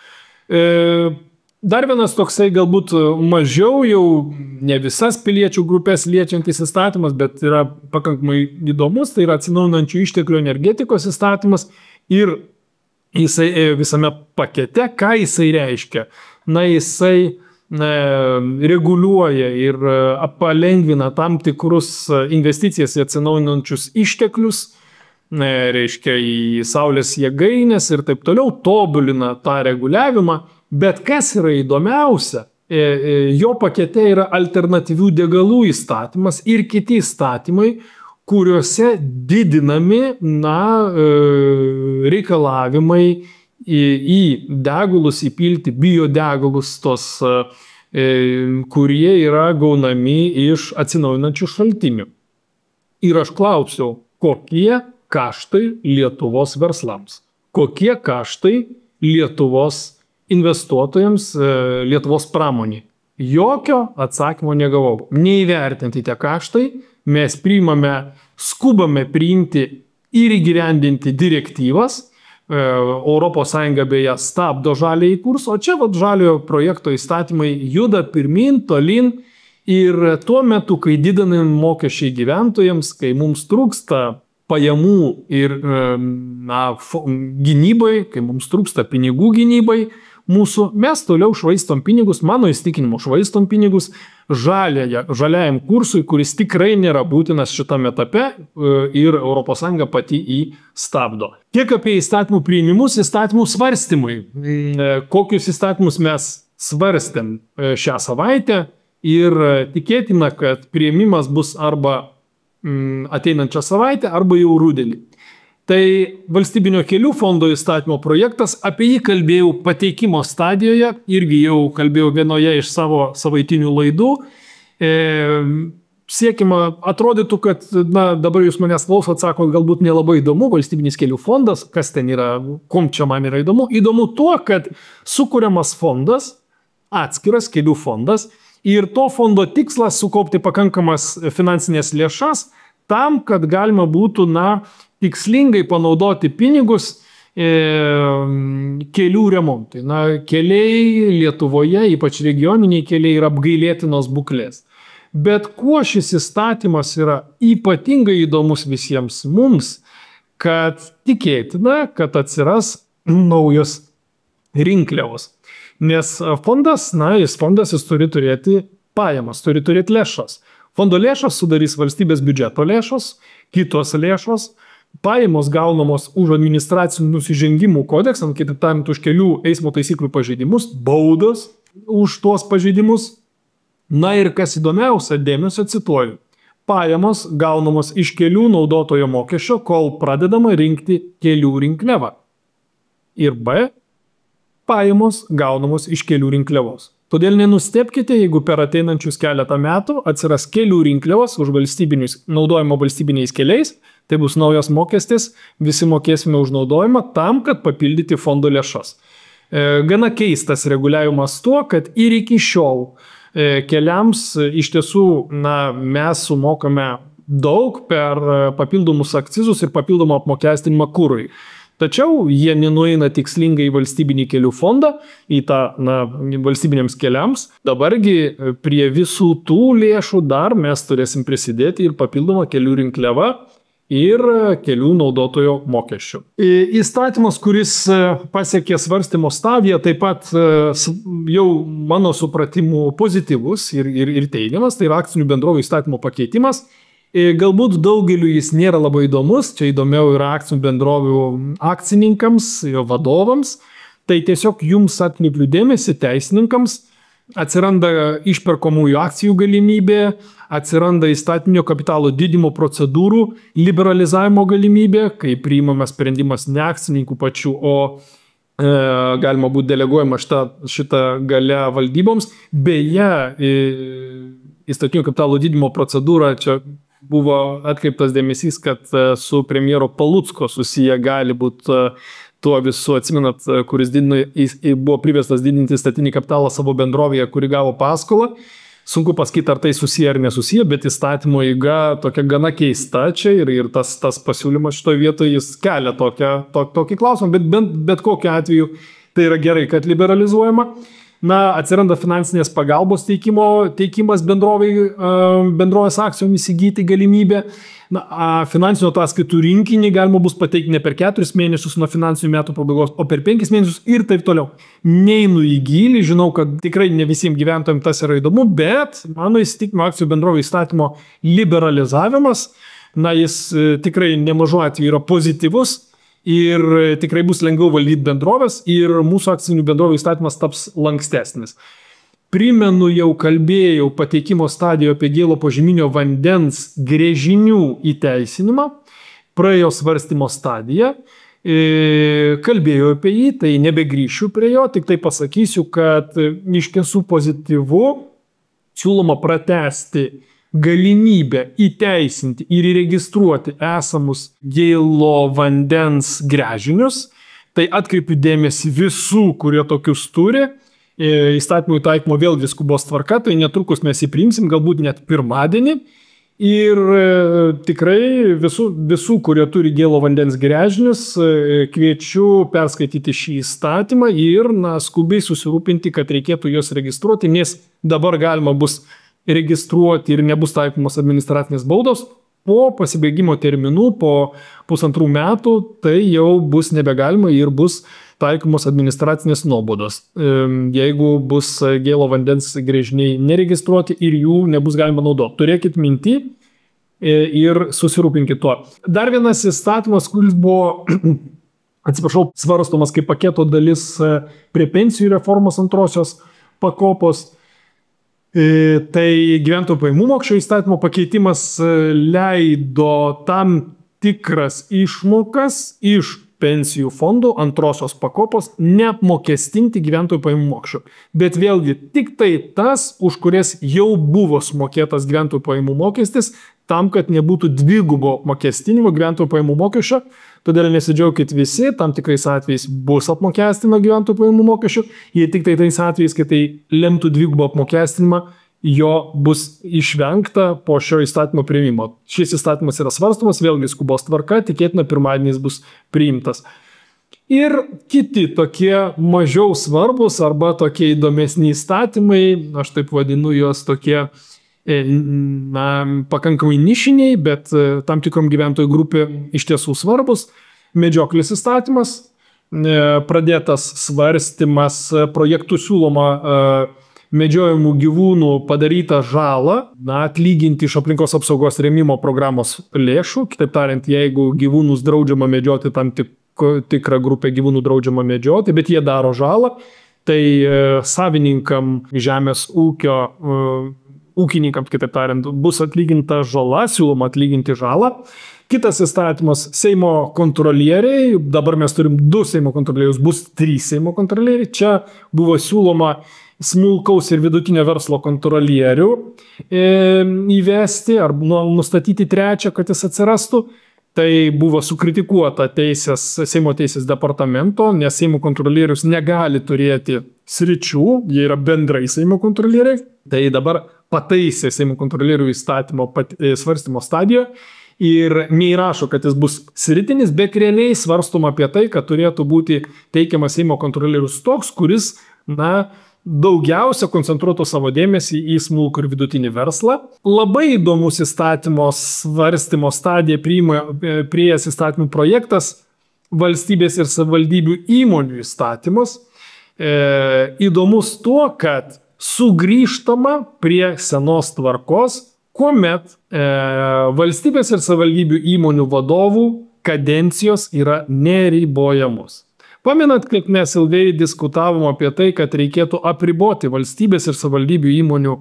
Dar vienas toksai galbūt mažiau jau ne visas piliečių grupės liečiantis įstatymas, bet yra pakankamai įdomus, tai yra atsinaujinančių išteklių energetikos įstatymas ir jisai visame pakete, ką jisai reiškia. Jisai reguliuoja ir palengvina tam tikrus investicijas į atsinaujinančius išteklius, reiškia į saulės jėgaines ir taip toliau, tobulina tą reguliavimą. Bet kas yra įdomiausia, jo pakete yra alternatyvių degalų įstatymas ir kiti įstatymai, kuriuose didinami reikalavimai į degalus įpilti biodegalus, kurie yra gaunami iš atsinaujinančių šaltinių. Ir aš klausiau, kokie kaštai Lietuvos verslams, kokie kaštai Lietuvos investuotojams, Lietuvos pramonį. Jokio atsakymo negavau. Neįvertinti tie kaštai, mes skubame priimti ir įgyvendinti direktyvas. Europos Sąjunga beje stabdo žaliąjį kursą, o čia žaliojo projekto įstatymai juda pirmin, tolin. Ir tuo metu, kai didinami mokesčiai gyventojams, kai mums trūksta pajamų ir gynybai, kai mums trūksta pinigų gynybai, mes toliau švaistom pinigus, mano įsitikinimu švaistom pinigus žaliajam kursui, kuris tikrai nėra būtinas šitame etape ir Europos Sąjunga pati jį stabdo. Tiek apie įstatymų priėmimus, įstatymų svarstymui. Kokius įstatymus mes svarstėm šią savaitę ir tikėtina, kad priėmimas bus arba ateinančią savaitę, arba jau rudenį. Tai Valstybinio kelių fondo įstatymo projektas, apie jį kalbėjau pateikimo stadijoje, irgi jau kalbėjau vienoje iš savo savaitinių laidų. Siekima, atrodytų, kad dabar jūs manęs klausot, sakot, galbūt nelabai įdomu, Valstybinis kelių fondas, kas ten yra, kom čia man yra įdomu. Įdomu tuo, kad sukuriamas fondas, atskiras kelių fondas, ir to fondo tikslas sukaupti pakankamas finansinės lėšas tam, kad galima būtų tikslingai panaudoti pinigus kelių remontui. Keliai Lietuvoje, ypač regioniniai keliai, yra apgailėtinos būklės. Bet kuo šis įstatymas yra ypatingai įdomus visiems mums, kad tikėtina, kad atsiras naujos rinkliavos. Nes fondas, jis turi turėti pajamas, turi turėti lėšas. Fondo lėšas sudarys valstybės biudžeto lėšos, kitos lėšos, pajamos gaunamos už administracinių nusižengimų kodeksą, kitaip tariant, už kelių eismo taisyklių pažeidimus, baudos už tuos pažeidimus. Ir kas įdomiausia, dėmesio cituoju, pajamos gaunamos iš kelių naudotojo mokesčio, kol pradedama rinkti kelių rinkliavą. Ir B, pajamos gaunamos iš kelių rinkliavos. Todėl nenustebkite, jeigu per ateinančius keletą metų atsiras kelių rinkliavos už naudojimo valstybiniais keliais, tai bus naujas mokestis, visi mokėsime už naudojimą tam, kad papildyti fondo lėšas. Gana keistas reguliavimas tuo, kad ir iki šiol keliams iš tiesų mes sumokame daug per papildomus akcizus ir papildomą apmokestinimą kurui. Tačiau jie nenueina tikslingai į valstybinį kelių fondą, į tą valstybiniams keliams. Dabargi prie visų tų lėšų dar mes turėsim prisidėti ir papildomą kelių rinkliavą ir kelių naudotojo mokesčių. Įstatymas, kuris pasiekė svarstymo stadiją, taip pat jau mano supratimu pozityvus ir teigiamas, tai yra akcinių bendrovių įstatymo pakeitimas. Galbūt daugeliu jis nėra labai įdomus, čia įdomiau yra akcinių bendrovių akcininkams, jo vadovams. Tai tiesiog jums atkreipiu dėmesį teisininkams, atsiranda išperkamųjų akcijų galimybė, atsiranda įstatinio kapitalo didinimo procedūrų liberalizavimo galimybė, kai priimamas sprendimas ne akcininkų pačių, o galima būti deleguojama šitą galia valdyboms. Beje, įstatinio kapitalo didinimo procedūra čia buvo atkreiptas dėmesys, kad su premjero Palucko susiję gali būti tuo visu, atsimenat, kuris buvo privestas didinti įstatinį kapitalą savo bendrovėje, kuri gavo paskolą. Sunku pasakyti, ar tai susiję ar nesusiję, bet įstatymo eiga tokia gana keista čia ir tas pasiūlymas šitoje vietoje jis kelia tokį klausimą, bet kokiu atveju tai yra gerai, kad liberalizuojama. Atsiranda finansinės pagalbos teikimas bendrovės akcijom įsigyti galimybę. Finansinių ataskaitų rinkinį galima bus pateikti ne per 4 mėnesius nuo finansinių metų pabaigos, o per 5 mėnesius ir taip toliau. Neinu į gylį, žinau, kad tikrai ne visiems gyventojams tas yra įdomu, bet mano įsitikinimu akcijų bendrovių įstatymo liberalizavimas, jis tikrai nemažu atveju yra pozityvus. Ir tikrai bus lengviau valdyti bendrovės ir mūsų akcinių bendrovių įstatymas taps lankstesnis. Primenu, jau kalbėjau pateikimo stadijoje apie gėlo požeminio vandens gręžinių įteisinimą, praėjo svarstymo stadiją, kalbėjau apie jį, tai nebegrįšiu prie jo, tik tai pasakysiu, kad iš tiesų pozityvu siūloma pratęsti galimybę įteisinti ir įregistruoti esamus gėlo vandens gręžinius. Tai atkreipiu dėmesį visų, kurie tokius turi. Įstatymų taikymo vėlgi skubos tvarka, tai netrukus mes jį priimsim, galbūt net pirmadienį. Ir tikrai visų, kurie turi gėlo vandens gręžinius, kviečiu perskaityti šį įstatymą ir skubiai susirūpinti, kad reikėtų juos registruoti, nes dabar galima bus registruoti ir nebus taikomos administracinės baudos. Po pasibaigimo terminų, po 1,5 metų, tai jau bus nebegalima ir bus taikomos administracinės nuobaudos, jeigu bus gėlo vandens gręžiniai neregistruoti ir jų nebus galima naudoti. Turėkit minty ir susirūpinkit tuo. Dar vienas įstatymas, kuris buvo, svarstomas kaip paketo dalis prie pensijų reformos antrosios pakopos, tai gyventojų pajamų mokesčio įstatymo pakeitimas leido tam tikras išmokas iš pensijų fondų antrosios pakopos neapmokestinti gyventojų pajamų mokesčio. Bet vėlgi tik tai tas, už kurias jau buvo sumokėtas gyventojų pajamų mokestis, tam, kad nebūtų dvigubo apmokestinimo gyventojų pajamų mokesčio. Todėl nesidžiaukit visi, tam tikrais atvejais bus apmokestinimo gyventojų pajamų mokesčio. Jei tik tai tais atvejais, kai tai lemtų dvigubo apmokestinimą, jo bus išvengta po šio įstatymo priėmimo. Šis įstatymas yra svarstomas, vėlgi skubos tvarka, tikėtina pirmadienį jis bus priimtas. Ir kiti tokie mažiau svarbus arba tokie įdomesni įstatymai, aš taip vadinu juos tokie pakankamai nišiniai, bet tam tikrom gyventojų grupė iš tiesų svarbus. Medžioklės įstatymas, pradėtas svarstymas, projektų siūloma medžiojamų gyvūnų padarytą žalą, atlyginti iš aplinkos apsaugos rėmimo programos lėšų. Kitaip tariant, jeigu gyvūnus draudžiama medžioti, tam tikrą grupę gyvūnų draudžiama medžioti, bet jie daro žalą, tai savininkam žemės ūkio, ūkininkams, kitaip tariant, bus atlyginta žala, siūloma atlyginti žalą. Kitas įstatymas - Seimo kontrolieriai. Dabar mes turim 2 Seimo kontrolierius, bus 3 Seimo kontrolieriai. Čia buvo siūloma smulkaus ir vidutinio verslo kontrolierių įvesti ar nustatyti 3, kad jis atsirastų. Tai buvo sukritikuota Seimo teisės departamento, nes Seimo kontrolierius negali turėti sričių, jie yra bendrai Seimo kontrolieriai. Tai dabar pataisė Seimo kontrolierių įstatymo svarstymo stadijoje ir neįrašo, kad jis bus sritinis, bet realiai svarstoma apie tai, kad turėtų būti teikiamas Seimo kontrolierius toks, kuris, daugiausia koncentruotų savo dėmesį į smulkų ir vidutinį verslą. Labai įdomus įstatymo svarstymo stadija priėjęs įstatymų projektas valstybės ir savivaldybių įmonių įstatymas. Įdomus tuo, kad sugrįžtama prie senos tvarkos, kuomet valstybės ir savivaldybių įmonių vadovų kadencijos yra neribojamos. Pamenat, kaip mes ilgai diskutavom apie tai, kad reikėtų apriboti valstybės ir savivaldybių įmonių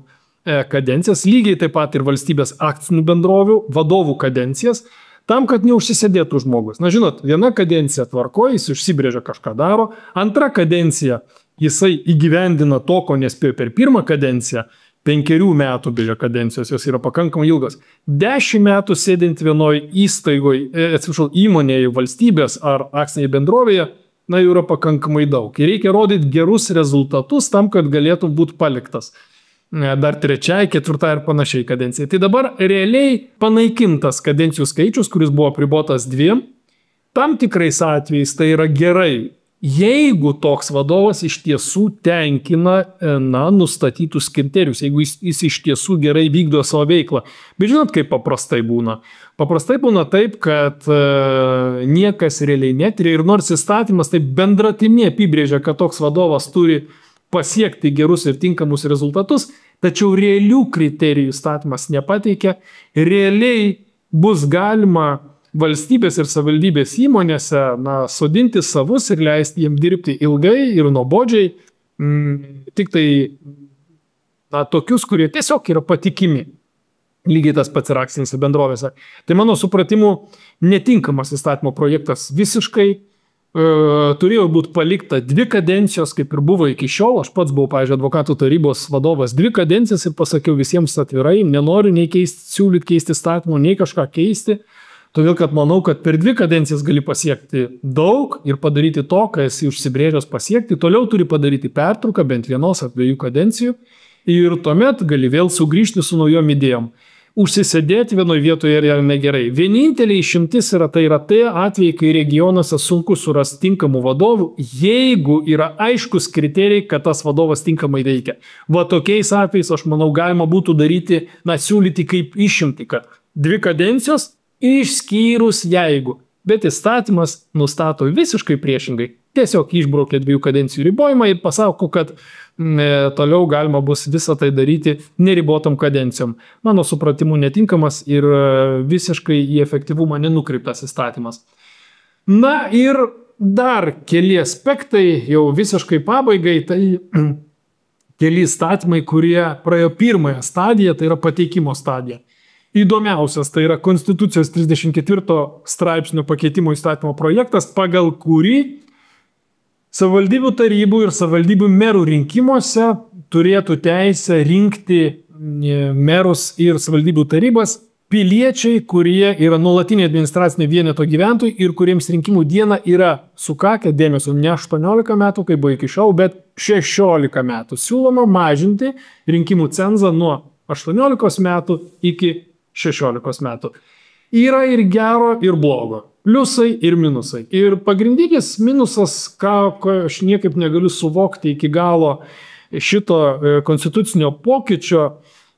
kadencijas, lygiai taip pat ir valstybės akcinių bendrovių vadovų kadencijas, tam, kad neužsisėdėtų žmogus. Žinot, viena kadencija tvarkoja, jis užsibrėžia kažką daro, antra kadencija jisai įgyvendina to, ko nespėjo per pirmą kadenciją, 5 metų beje kadencijos, jos yra pakankamai ilgos. 10 metų sėdint vienoj įmonėje, valstybės ar akcinėje bendrovėje, jau yra pakankamai daug. Ir reikia rodyti gerus rezultatus tam, kad galėtų būti paliktas dar 3., 4. ir panašiai kadencijai. Tai dabar realiai panaikintas kadencijų skaičius, kuris buvo apribotas 2. Tam tikrais atvejais tai yra gerai, jeigu toks vadovas iš tiesų tenkina nustatytus kriterijus, jeigu jis iš tiesų gerai vykdo savo veiklą. Bet žinot, kaip paprastai būna? Paprastai būna taip, kad niekas realiai netiria ir nors įstatymas taip bendratimi apibrėžia, kad toks vadovas turi pasiekti gerus ir tinkamus rezultatus, tačiau realių kriterijų įstatymas nepateikia. Realiai bus galima valstybės ir savivaldybės įmonėse sodinti savus ir leisti jiems dirbti ilgai ir nuobodžiai, tik tai tokius, kurie tiesiog yra patikimi. Lygiai tas pats ir akcinėse bendrovėse. Tai mano supratimu netinkamas įstatymo projektas visiškai. turėjo būti palikta 2 kadencijos, kaip ir buvo iki šiol. Aš pats buvau, pavyzdžiui, advokatų tarybos vadovas 2 kadencijas ir pasakiau visiems atvirai, nenoriu nei siūlyti keisti įstatymų, nei kažką keisti, todėl kad manau, kad per 2 kadencijas gali pasiekti daug ir padaryti to, ką esi užsibrėžęs pasiekti. Toliau turi padaryti pertrauką bent 1 ar 2 kadencijų ir tuomet gali vėl sugrįžti su naujom idėjom. Užsisėdėti vienoje vietoje yra negerai. Vienintelė išimtis yra tai atvejai, kai regionuose sunku surasti tinkamų vadovų, jeigu yra aiškus kriterijai, kad tas vadovas tinkamai veikia. Va tokiais atvejais, aš manau, galima būtų daryti, siūlyti kaip išimti, kad 2 kadencijos išskyrus jeigu. Bet įstatymas nustato visiškai priešingai. Tiesiog išbraukė 2 kadencijų ribojimą ir pasako, kad toliau galima bus visą tai daryti neribotom kadencijom. Mano supratimu netinkamas ir visiškai į efektyvumą nenukreiptas įstatymas. Na ir dar keli aspektai, jau visiškai pabaigai, tai keli įstatymai, kurie praėjo 1 stadiją, tai yra pateikimo stadija. Įdomiausias tai yra Konstitucijos 34 straipsnio pakeitimo įstatymo projektas, pagal kurį savivaldybių tarybų ir savivaldybių merų rinkimuose turėtų teisę rinkti merus ir savivaldybių tarybas piliečiai, kurie yra nuolatiniai administraciniai vieneto gyventojai ir kuriems rinkimų diena yra sukakę, dėmesio, ne 18 metų, kaip buvo iki šiol, bet 16 metų. Siūloma mažinti rinkimų cenzą nuo 18 metų iki 16 metų. Yra ir gero, ir blogo. Pliusai ir minusai. Ir pagrindinis minusas, ko aš niekaip negaliu suvokti iki galo šito konstitucinio pokyčio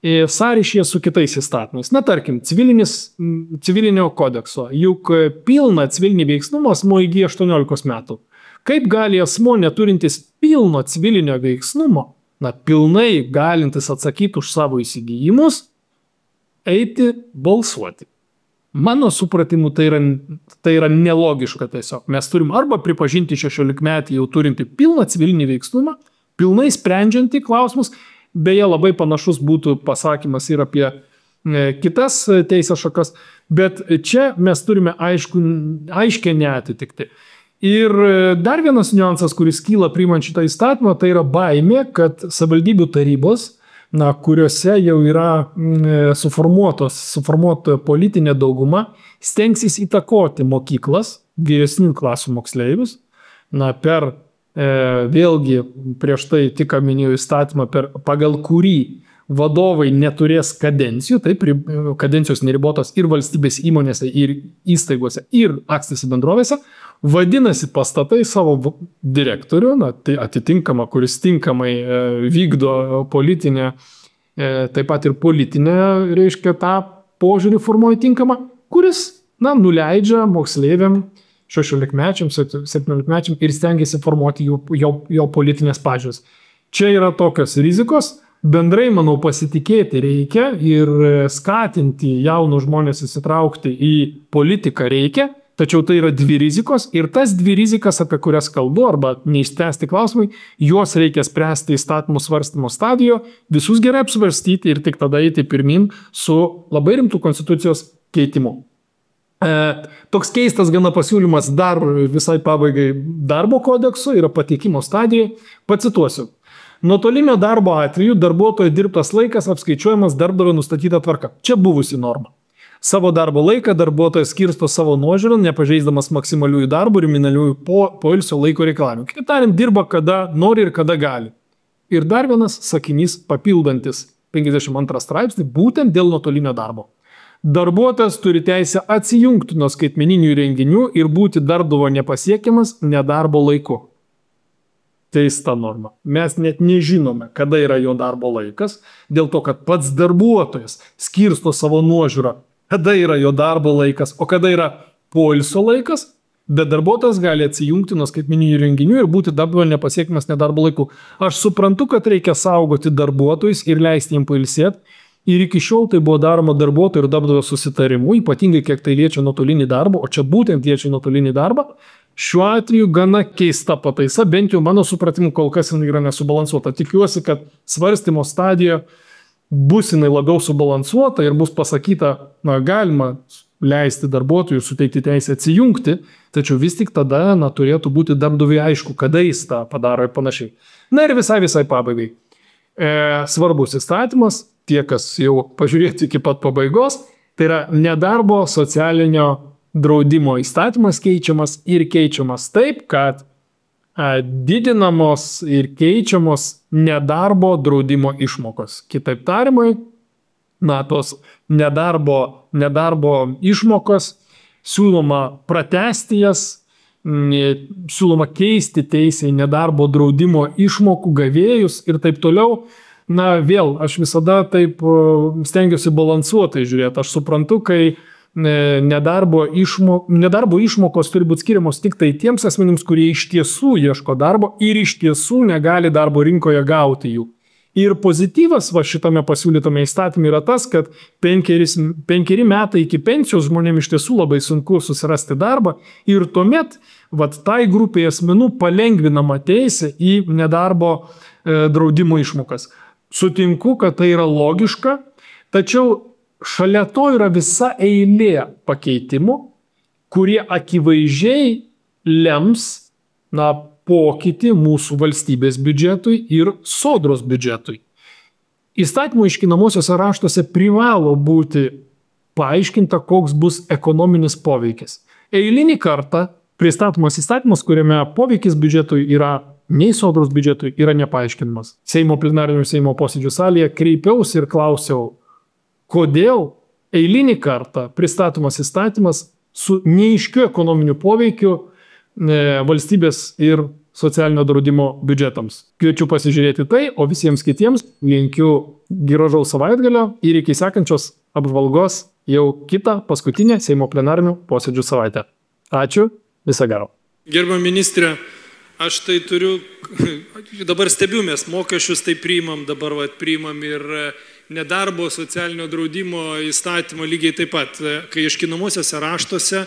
sąryšyje su kitais įstatymais. Na, tarkim, civilinio kodekso. Juk pilną civilinį veiksnumą asmuo įgyja 18 metų. Kaip gali asmuo neturintis pilno civilinio veiksnumo, pilnai galintis atsakyti už savo įsigijimus, eiti balsuoti? Mano supratimu, tai yra nelogiška tiesiog. Mes turim arba pripažinti 16 metį jau turinti pilną civilinį veiksnumą, pilnai sprendžiantį klausimus, beje, labai panašus būtų pasakymas ir apie kitas teisės šakas, bet čia mes turime aiškę neatitikti. Ir dar vienas niuansas, kuris kyla priimant šitą įstatymą, tai yra baimė, kad savivaldybių tarybos, kuriuose jau yra suformuota politinė dauguma, stengsis įtakoti mokyklas, vyresnių klasių moksleivius, per vėlgi prieš tai tik minėjau įstatymą, pagal kurį vadovai neturės kadencijų, taip, kadencijos neribotos ir valstybės įmonėse, ir įstaigose, ir akcinėse bendrovėse, vadinasi pastatai savo direktorių, tai atitinkama, kuris tinkamai vykdo politinę, taip pat ir politinę, reiškia, tą požiūrį formuoja tinkamą, kuris, nuleidžia moksleiviam 16-mečiam, 17-mečiam ir stengiasi formuoti jo politinės pažiūras. Čia yra tokios rizikos. Bendrai, manau, pasitikėti reikia ir skatinti jaunus žmonės įsitraukti į politiką reikia, tačiau tai yra 2 rizikos ir tas 2 rizikas, apie kurias kalbu, arba neišspręsti klausimai, juos reikia spręsti įstatymų svarstymo stadijoje, visus gerai apsvarstyti ir tik tada eiti pirmin su labai rimtų konstitucijos keitimu. Toks keistas gana pasiūlymas dar visai pabaigai darbo kodekso yra pateikimo stadijoje, pacituosiu. Nuotolinio darbo atveju darbuotojo dirbtas laikas apskaičiuojamas darbdavio nustatyta tvarka. Čia buvusi norma. Savo darbo laiką darbuotojas skirsto savo nuožiūrą, nepažeisdamas maksimaliųjų darbų ir minimaliųjų poilsio laiko reikalavimų. Kitaip tariant, dirba kada nori ir kada gali. Ir dar vienas sakinys papildantis 52 straipsnį būtent dėl nuotolinio darbo. Darbuotojas turi teisę atsijungti nuo skaitmeninių įrenginių ir būti darbdavio nepasiekiamas nedarbo laiku. Teista norma. Mes net nežinome, kada yra jo darbo laikas, dėl to, kad pats darbuotojas skirsto savo nuožiūrą, kada yra jo darbo laikas, o kada yra poilsio laikas, bet darbuotojas gali atsijungti nuo skaitmeninių įrenginių ir būti darbdavio nepasiekiamas nedarbo laiku. Aš suprantu, kad reikia saugoti darbuotojus ir leisti jiems pailsėti, ir iki šiol tai buvo daroma darbuotojų ir darbdavio susitarimu, ypatingai kiek tai liečia nuotolinį darbą, o čia būtent liečia nuotolinį darbą. Šiuo atveju gana keista pataisa, bent jau mano supratimu kol kas jinai yra nesubalansuota. Tikiuosi, kad svarstymo stadijoje bus jinai labiau subalansuota ir bus pasakyta, galima leisti darbuotojui suteikti teisę atsijungti, tačiau vis tik tada turėtų būti darbdaviui aišku, kada jis tą padaro ir panašiai. Na ir visai pabaigai. Svarbus įstatymas, tie, kas jau pažiūrėti iki pat pabaigos, tai yra nedarbo socialinio draudimo įstatymas keičiamas taip, kad didinamos ir keičiamos nedarbo draudimo išmokos. Kitaip tariamai, tos nedarbo išmokos siūloma pratęsti jas, siūloma keisti teisę į nedarbo draudimo išmokų gavėjus ir taip toliau. Vėl, aš visada taip stengiuosi balansuotai žiūrėti. Aš suprantu, kai nedarbo išmokos turi būti skiriamos tik tai tiems asmenims, kurie iš tiesų ieško darbo ir iš tiesų negali darbo rinkoje gauti jų. Ir pozityvas šitame pasiūlytame įstatyme yra tas, kad 5 metai iki pensijos žmonėms iš tiesų labai sunku susirasti darbą ir tuomet tai grupiai asmenų palengvinama teisė į nedarbo draudimo išmokas. Sutinku, kad tai yra logiška, tačiau šalia to yra visa eilė pakeitimų, kurie akivaizdžiai lems pokytį mūsų valstybės biudžetui ir sodros biudžetui. Įstatymų aiškinamosiuose raštuose privalo būti paaiškinta, koks bus ekonominis poveikis. Eilinį kartą pristatomas įstatymas, kuriame poveikis biudžetui yra nei sodros biudžetui, yra nepaaiškinamas. Seimo plenarinių Seimo posėdžių salėje kreipiausi ir klausiau, kodėl eilinį kartą pristatomas įstatymas su neaiškiu ekonominiu poveikiu valstybės ir socialinio draudimo biudžetams. Kviečiu pasižiūrėti tai, o visiems kitiems linkiu gražaus savaitgalio ir iki sekančios apžvalgos jau kitą paskutinę Seimo plenarinių posėdžių savaitę. Ačiū, viso gero. Gerbiama ministrė, aš tai turiu, dabar stebiu, mes mokesčius tai priimam, dabar priimam ir nedarbo socialinio draudimo įstatymą lygiai taip pat, kai aiškinamosiuose raštuose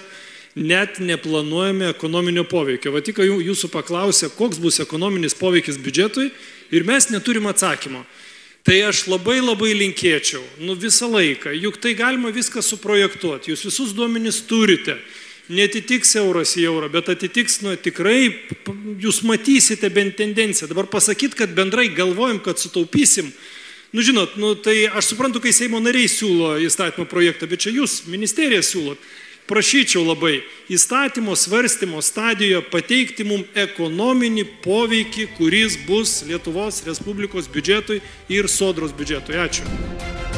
net neplanuojame ekonominio poveikio. Tik jūsų paklausė, koks bus ekonominis poveikis biudžetui ir mes neturim atsakymo. Tai aš labai linkėčiau, visą laiką, juk tai galima viską suprojektuoti, jūs visus duomenis turite, netitiks euras į eurą, bet atitiks, tikrai, jūs matysite bent tendenciją. Dabar pasakyt, kad bendrai galvojam, kad sutaupysim, žinot, tai aš suprantu, kai Seimo nariai siūlo įstatymo projektą, bet čia jūs, ministerija siūlot. Prašyčiau labai įstatymo svarstymo stadijoje pateikti mums ekonominį poveikį, kuris bus Lietuvos Respublikos biudžetui ir sodros biudžetui. Ačiū.